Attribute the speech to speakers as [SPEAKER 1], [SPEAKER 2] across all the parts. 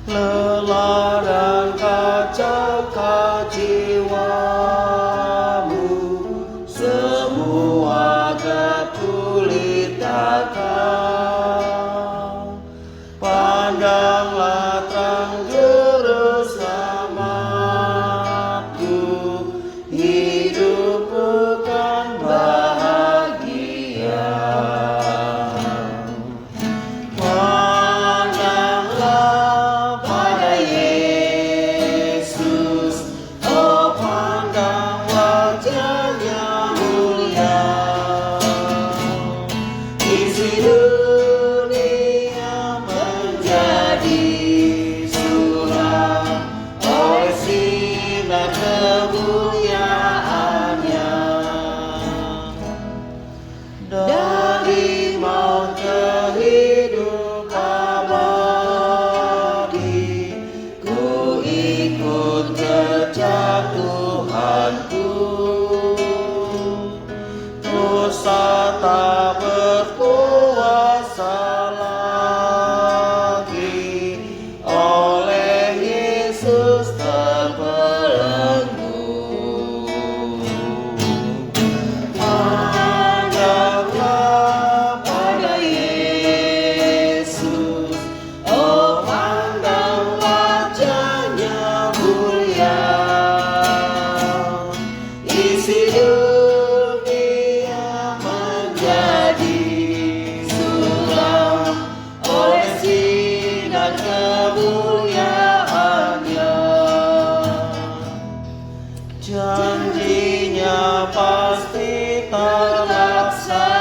[SPEAKER 1] Lelah dan kacau jiwamu, semua terpulihkan. Pandanglah terang bersamaku, hidupku kan bahagia. Pandanglah pada Yesus, oh pandang wajahnya mulia. Isi dunia menjadi suram oleh sinar kemuliaannya. Dari maut ke hidup abadi, ku ikut jejak Tuhanku. Dosa tak berkuasa lagi, oleh Yesus terbelenggu. Pandanglah pada Yesus, oh pandang wajahnya mulia. Isi dunia menjadi suram oleh sinar kemuliaannya. Janjinya pasti terlaksana,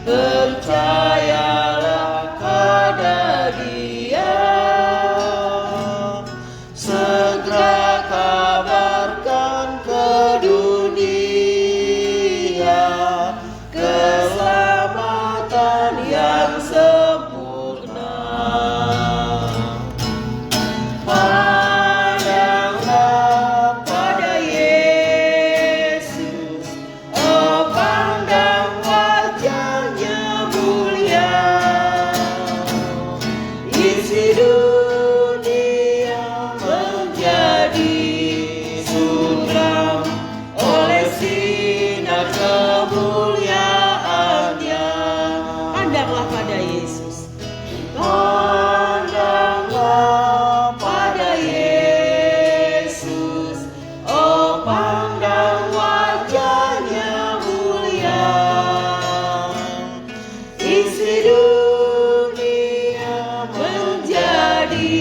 [SPEAKER 1] percayalah pada Dia. Segera kabarkan ke dunia keselamatan yang sempurna. Pandanglah pada Yesus, oh pandang wajahnya mulia. Isi dunia menjadi suram oleh sinar kemuliaannya.
[SPEAKER 2] Pandanglah pada Yesus.
[SPEAKER 1] Pandanglah pada Yesus, oh pandang wajahnya mulia. Isi dunia menjadi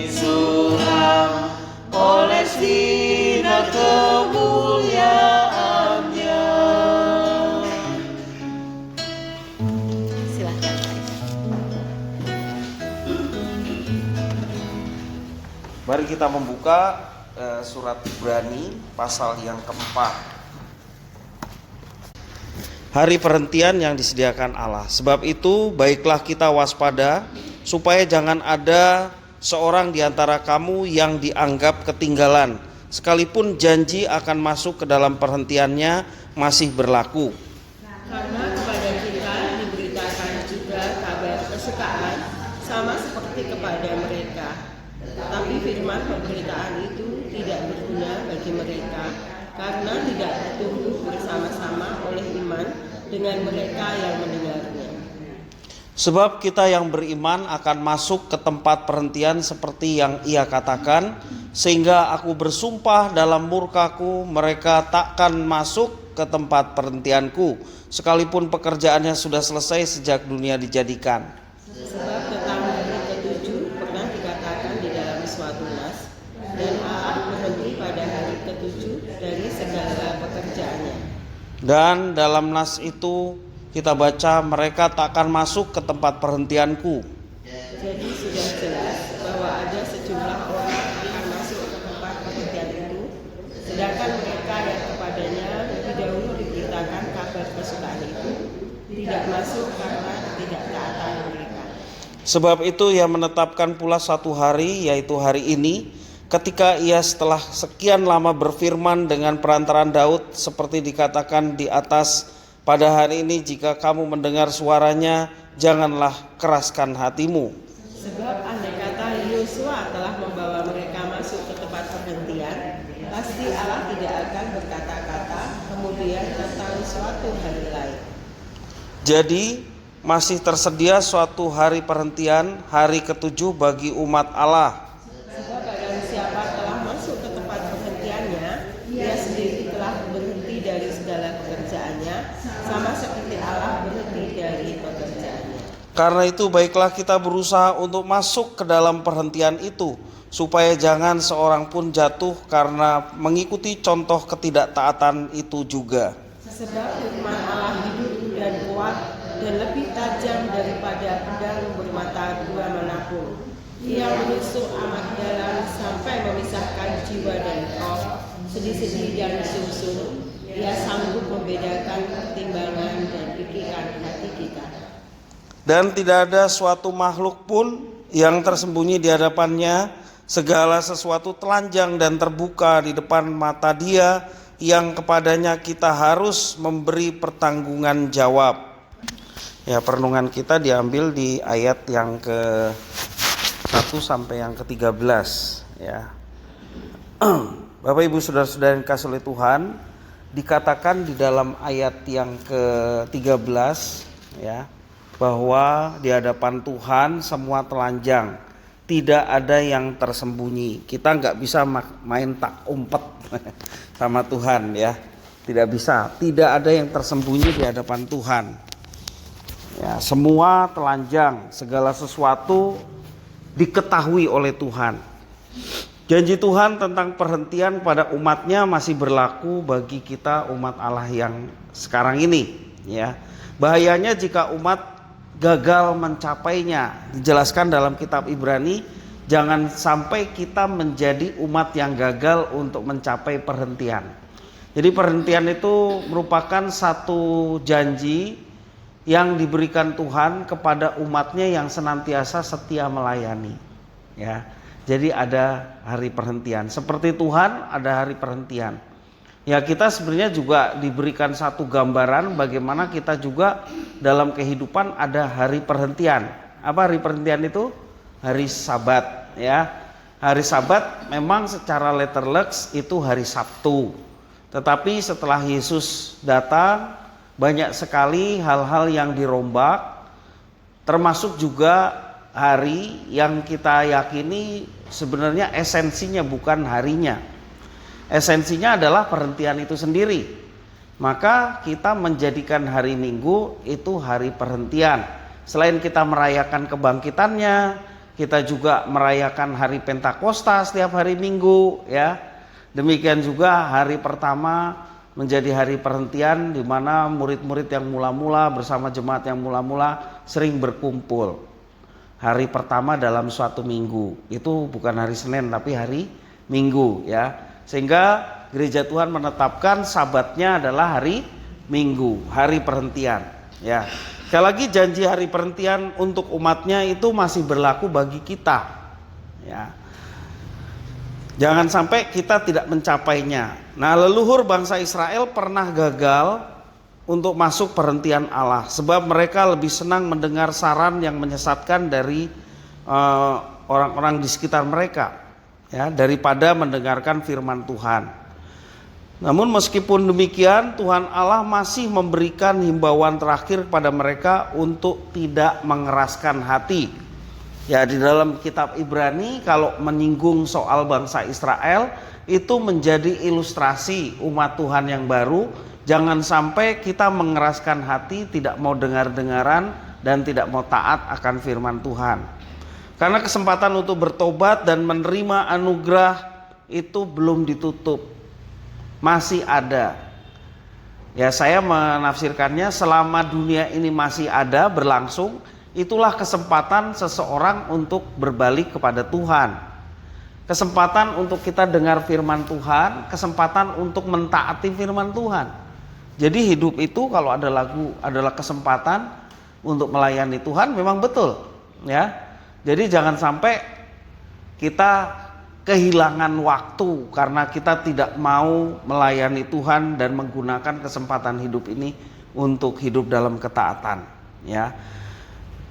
[SPEAKER 1] suram oleh sinar kemuliaannya.
[SPEAKER 2] Silakan.
[SPEAKER 3] Mari kita membuka surat Ibrani pasal yang keempat. Hari perhentian yang disediakan Allah. Sebab itu baiklah kita waspada, supaya jangan ada seorang di antara kamu yang dianggap ketinggalan, sekalipun janji akan masuk ke dalam perhentiannya masih berlaku.
[SPEAKER 2] Karena kepada kita diberitakan juga kabar kesukaan sama seperti kepada mereka. Tetapi firman pemberitaan itu tidak berguna bagi mereka, karena tidak bertumbuh bersama-sama oleh iman dengan mereka yang mendengarnya.
[SPEAKER 3] Sebab kita yang beriman akan masuk ke tempat perhentian seperti yang ia katakan, sehingga aku bersumpah dalam murkaku, mereka takkan masuk ke tempat perhentianku, sekalipun pekerjaannya sudah selesai sejak dunia dijadikan.
[SPEAKER 2] Sebab tentang hari ketujuh pernah dikatakan di dalam suatu nas, dan Allah berhenti pada hari ketujuh dari segala pekerjaannya.
[SPEAKER 3] Dan dalam nas itu kita baca, mereka takkan masuk ke tempat perhentianku.
[SPEAKER 2] Jadi sudah jelas bahwa ada sejumlah orang akan masuk ke tempat perhentian itu, sedangkan mereka yang kepadanya lebih dahulu diberitakan kabar kesukaan itu tidak masuk karena ketidaktaatan mereka.
[SPEAKER 3] Sebab itu ia menetapkan pula satu hari, yaitu hari ini, ketika ia setelah sekian lama berfirman dengan perantaran Daud seperti dikatakan di atas, pada hari ini jika kamu mendengar suaranya, janganlah keraskan hatimu.
[SPEAKER 2] Sebab andai kata Yosua telah membawa mereka masuk ke tempat perhentian, pasti Allah tidak akan berkata-kata kemudian tentang suatu hari lain.
[SPEAKER 3] Jadi masih tersedia suatu hari perhentian, hari ketujuh bagi umat Allah.
[SPEAKER 2] Sebab barang siapa telah masuk ke tempat perhentiannya, ia sendiri telah berhenti dari segala pekerjaannya, sama seperti Allah berhenti dari pekerjaannya.
[SPEAKER 3] Karena itu baiklah kita berusaha untuk masuk ke dalam perhentian itu, supaya jangan seorang pun jatuh karena mengikuti contoh ketidaktaatan itu juga.
[SPEAKER 2] Sebab firman Allah hidup dan kuat dan lebih tajam daripada pedang bermata dua manapun. Ia menusuk amat dalam sampai memisahkan jiwa dan roh, sendi-sendi dan sumsum. Ia sanggup membedakan pertimbangan dan pikiran hati kita.
[SPEAKER 3] Dan tidak ada suatu makhluk pun yang tersembunyi di hadapannya, segala sesuatu telanjang dan terbuka di depan mata Dia yang kepadanya kita harus memberi pertanggungan jawab. Ya, perenungan kita diambil di ayat yang ke-1 sampai yang ke-13 ya. Bapak Ibu saudara-saudara yang dikasihi oleh Tuhan, dikatakan di dalam ayat yang ke-13 ya, bahwa di hadapan Tuhan semua telanjang, tidak ada yang tersembunyi. Kita nggak bisa main tak umpet sama Tuhan ya, tidak bisa. Tidak ada yang tersembunyi di hadapan Tuhan. Ya, semua telanjang, segala sesuatu diketahui oleh Tuhan. Janji Tuhan tentang perhentian pada umatnya masih berlaku bagi kita umat Allah yang sekarang ini ya. Bahayanya jika umat gagal mencapainya. Dijelaskan dalam kitab Ibrani, jangan sampai kita menjadi umat yang gagal untuk mencapai perhentian. Jadi perhentian itu merupakan satu janji yang diberikan Tuhan kepada umatnya yang senantiasa setia melayani ya. Jadi ada hari perhentian. Seperti Tuhan ada hari perhentian. Ya, kita sebenarnya juga diberikan satu gambaran bagaimana kita juga dalam kehidupan ada hari perhentian. Apa hari perhentian itu? Hari Sabat ya. Hari Sabat memang secara letterlex itu hari Sabtu. Tetapi setelah Yesus datang, banyak sekali hal-hal yang dirombak, termasuk juga hari yang kita yakini sebenarnya esensinya bukan harinya. Esensinya adalah perhentian itu sendiri. Maka kita menjadikan hari Minggu itu hari perhentian. Selain kita merayakan kebangkitannya, kita juga merayakan hari Pentakosta setiap hari Minggu ya. Demikian juga hari pertama menjadi hari perhentian di mana murid-murid yang mula-mula bersama jemaat yang mula-mula sering berkumpul. Hari pertama dalam suatu minggu. Itu bukan hari Senin tapi hari Minggu ya. Sehingga gereja Tuhan menetapkan Sabatnya adalah hari Minggu, hari perhentian ya. Sekali lagi janji hari perhentian untuk umatnya itu masih berlaku bagi kita ya. Jangan sampai kita tidak mencapainya. Nah, leluhur bangsa Israel pernah gagal untuk masuk perhentian Allah, sebab mereka lebih senang mendengar saran yang menyesatkan dari orang-orang di sekitar mereka ya, daripada mendengarkan firman Tuhan. Namun meskipun demikian, Tuhan Allah masih memberikan himbauan terakhir kepada mereka untuk tidak mengeraskan hati. Ya, di dalam kitab Ibrani kalau menyinggung soal bangsa Israel itu menjadi ilustrasi umat Tuhan yang baru. Jangan sampai kita mengeraskan hati, tidak mau dengar-dengaran dan tidak mau taat akan firman Tuhan. Karena kesempatan untuk bertobat dan menerima anugerah itu belum ditutup. Masih ada. Ya, saya menafsirkannya selama dunia ini masih ada berlangsung, itulah kesempatan seseorang untuk berbalik kepada Tuhan. Kesempatan untuk kita dengar firman Tuhan, kesempatan untuk mentaati firman Tuhan. Jadi hidup itu kalau ada lagu adalah kesempatan untuk melayani Tuhan, memang betul ya. Jadi jangan sampai kita kehilangan waktu karena kita tidak mau melayani Tuhan dan menggunakan kesempatan hidup ini untuk hidup dalam ketaatan, ya.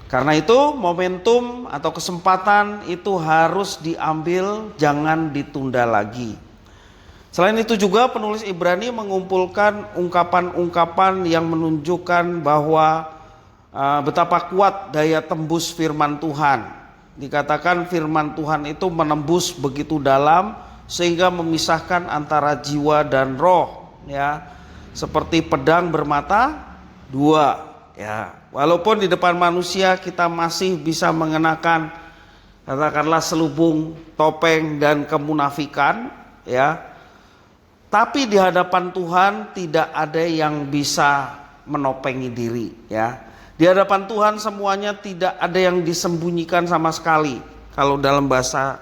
[SPEAKER 3] Karena itu momentum atau kesempatan itu harus diambil, jangan ditunda lagi. Selain itu juga penulis Ibrani mengumpulkan ungkapan-ungkapan yang menunjukkan bahwa betapa kuat daya tembus firman Tuhan. Dikatakan firman Tuhan itu menembus begitu dalam sehingga memisahkan antara jiwa dan roh, ya. Seperti pedang bermata dua, ya. Walaupun di depan manusia kita masih bisa mengenakan katakanlah selubung, topeng dan kemunafikan, ya. Tapi di hadapan Tuhan tidak ada yang bisa menopengi diri, ya. Di hadapan Tuhan semuanya tidak ada yang disembunyikan sama sekali. Kalau dalam bahasa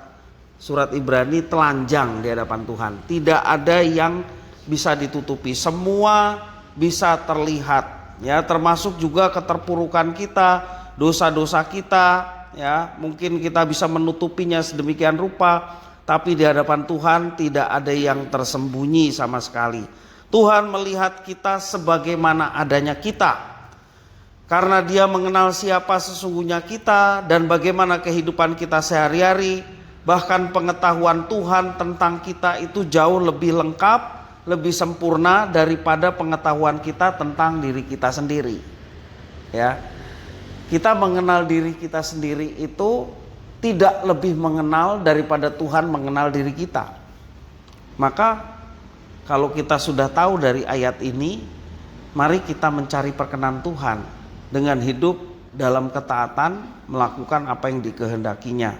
[SPEAKER 3] surat Ibrani, telanjang di hadapan Tuhan. Tidak ada yang bisa ditutupi, semua bisa terlihat, ya, termasuk juga keterpurukan kita, dosa-dosa kita, ya. Mungkin kita bisa menutupinya sedemikian rupa, tapi di hadapan Tuhan tidak ada yang tersembunyi sama sekali. Tuhan melihat kita sebagaimana adanya kita. Karena Dia mengenal siapa sesungguhnya kita dan bagaimana kehidupan kita sehari-hari. Bahkan pengetahuan Tuhan tentang kita itu jauh lebih lengkap, lebih sempurna daripada pengetahuan kita tentang diri kita sendiri, ya. Kita mengenal diri kita sendiri itu tidak lebih mengenal daripada Tuhan mengenal diri kita. Maka kalau kita sudah tahu dari ayat ini, mari kita mencari perkenan Tuhan dengan hidup dalam ketaatan, melakukan apa yang dikehendakinya.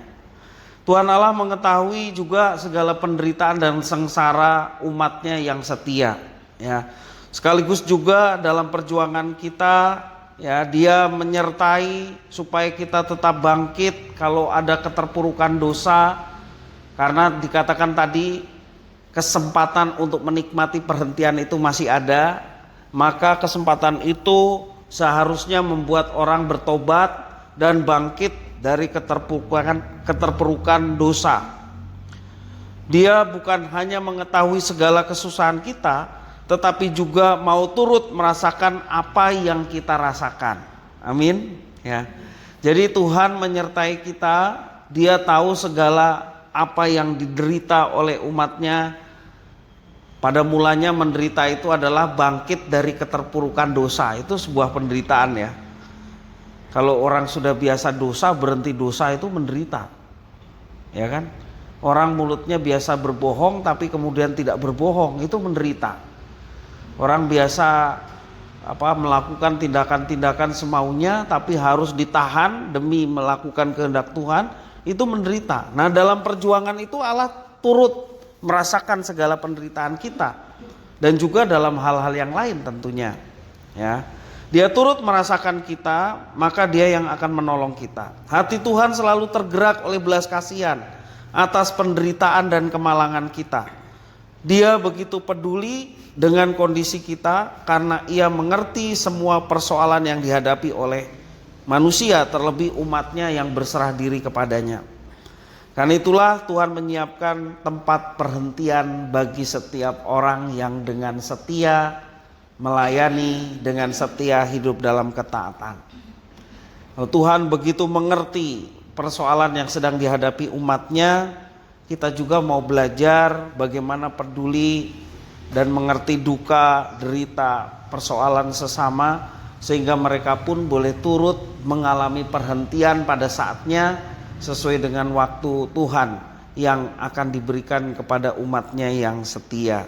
[SPEAKER 3] Tuhan Allah mengetahui juga segala penderitaan dan sengsara umatnya yang setia, ya. Sekaligus juga dalam perjuangan kita, ya, Dia menyertai supaya kita tetap bangkit kalau ada keterpurukan dosa. Karena dikatakan tadi kesempatan untuk menikmati perhentian itu masih ada, maka kesempatan itu seharusnya membuat orang bertobat dan bangkit dari keterpurukan dosa. Dia bukan hanya mengetahui segala kesusahan kita, tetapi juga mau turut merasakan apa yang kita rasakan. Amin, ya. Jadi Tuhan menyertai kita, Dia tahu segala apa yang diderita oleh umatnya. Pada mulanya menderita itu adalah bangkit dari keterpurukan dosa. Itu sebuah penderitaan, ya. Kalau orang sudah biasa dosa, berhenti dosa itu menderita, ya kan? Orang mulutnya biasa berbohong tapi kemudian tidak berbohong, itu menderita. Orang biasa melakukan tindakan-tindakan semaunya tapi harus ditahan demi melakukan kehendak Tuhan, itu menderita. Nah, dalam perjuangan itu Allah turut merasakan segala penderitaan kita dan juga dalam hal-hal yang lain tentunya, ya. Dia turut merasakan kita, maka Dia yang akan menolong kita. Hati Tuhan selalu tergerak oleh belas kasihan atas penderitaan dan kemalangan kita. Dia begitu peduli dengan kondisi kita karena Ia mengerti semua persoalan yang dihadapi oleh manusia, terlebih umatnya yang berserah diri kepadanya. Karena itulah Tuhan menyiapkan tempat perhentian bagi setiap orang yang dengan setia melayani, dengan setia hidup dalam ketaatan. Tuhan begitu mengerti persoalan yang sedang dihadapi umatnya. Kita juga mau belajar bagaimana peduli dan mengerti duka, derita, persoalan sesama, sehingga mereka pun boleh turut mengalami perhentian pada saatnya sesuai dengan waktu Tuhan yang akan diberikan kepada umatnya yang setia.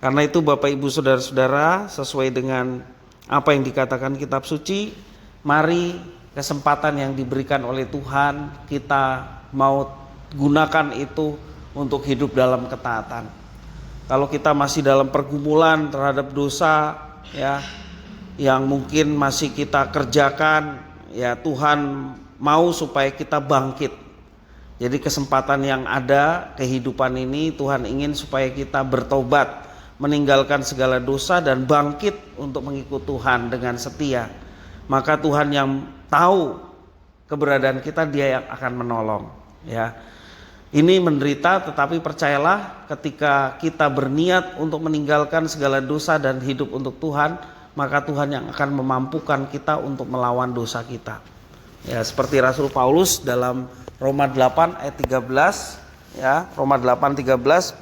[SPEAKER 3] Karena itu Bapak Ibu Saudara-saudara, sesuai dengan apa yang dikatakan kitab suci, mari kesempatan yang diberikan oleh Tuhan kita mau gunakan itu untuk hidup dalam ketaatan. Kalau kita masih dalam pergumulan terhadap dosa, ya, yang mungkin masih kita kerjakan, ya, Tuhan mau supaya kita bangkit. Jadi kesempatan yang ada, kehidupan ini Tuhan ingin supaya kita bertobat, meninggalkan segala dosa dan bangkit untuk mengikut Tuhan dengan setia. Maka Tuhan yang tahu keberadaan kita, Dia yang akan menolong, ya. Ini menderita, tetapi percayalah ketika kita berniat untuk meninggalkan segala dosa dan hidup untuk Tuhan, maka Tuhan yang akan memampukan kita untuk melawan dosa kita. Ya, seperti Rasul Paulus dalam Roma 8 ayat 13, ya, Roma 8:13,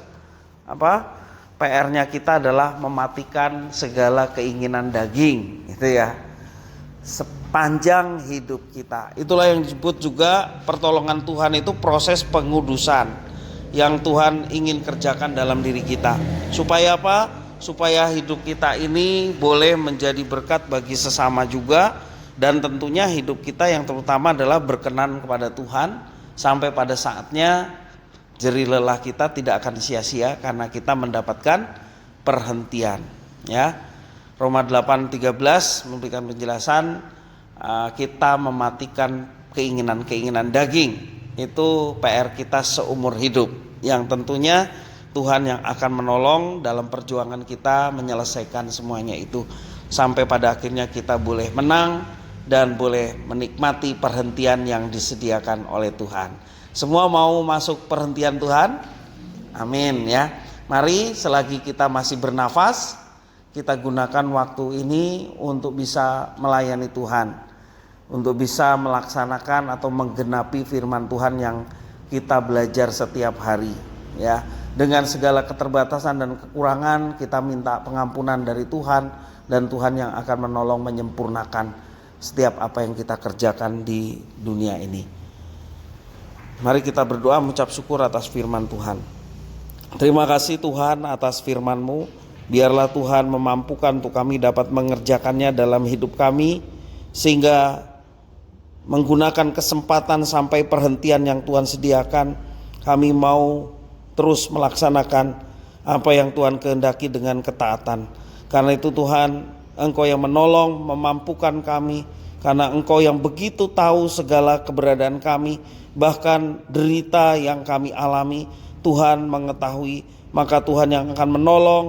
[SPEAKER 3] PR-nya kita adalah mematikan segala keinginan daging, gitu ya. Sepanjang hidup kita. Itulah yang disebut juga pertolongan Tuhan itu proses pengudusan yang Tuhan ingin kerjakan dalam diri kita. Supaya apa? Supaya hidup kita ini boleh menjadi berkat bagi sesama juga, dan tentunya hidup kita yang terutama adalah berkenan kepada Tuhan sampai pada saatnya jerih lelah kita tidak akan sia-sia karena kita mendapatkan perhentian, ya. Roma 8:13 memberikan penjelasan kita mematikan keinginan-keinginan daging. Itu PR kita seumur hidup, yang tentunya Tuhan yang akan menolong dalam perjuangan kita menyelesaikan semuanya itu sampai pada akhirnya kita boleh menang dan boleh menikmati perhentian yang disediakan oleh Tuhan. Semua mau masuk perhentian Tuhan? Amin, ya. Mari selagi kita masih bernafas, kita gunakan waktu ini untuk bisa melayani Tuhan, untuk bisa melaksanakan atau menggenapi firman Tuhan yang kita belajar setiap hari, ya. Dengan segala keterbatasan dan kekurangan, kita minta pengampunan dari Tuhan, dan Tuhan yang akan menolong menyempurnakan setiap apa yang kita kerjakan di dunia ini. Mari kita berdoa mengucap syukur atas firman Tuhan. Terima kasih Tuhan atas firman-Mu. Biarlah Tuhan memampukan untuk kami dapat mengerjakannya dalam hidup kami, sehingga menggunakan kesempatan sampai perhentian yang Tuhan sediakan, kami mau terus melaksanakan apa yang Tuhan kehendaki dengan ketaatan. Karena itu Tuhan, Engkau yang menolong, memampukan kami, karena Engkau yang begitu tahu segala keberadaan kami, bahkan derita yang kami alami, Tuhan mengetahui. Maka Tuhan yang akan menolong.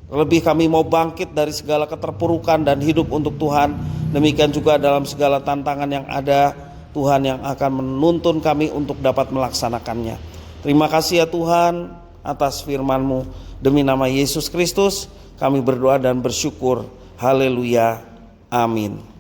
[SPEAKER 3] Lebih kami mau bangkit dari segala keterpurukan dan hidup untuk Tuhan. Demikian juga dalam segala tantangan yang ada, Tuhan yang akan menuntun kami untuk dapat melaksanakannya. Terima kasih ya Tuhan atas firman-Mu. Demi nama Yesus Kristus kami berdoa dan bersyukur. Haleluya. Amin.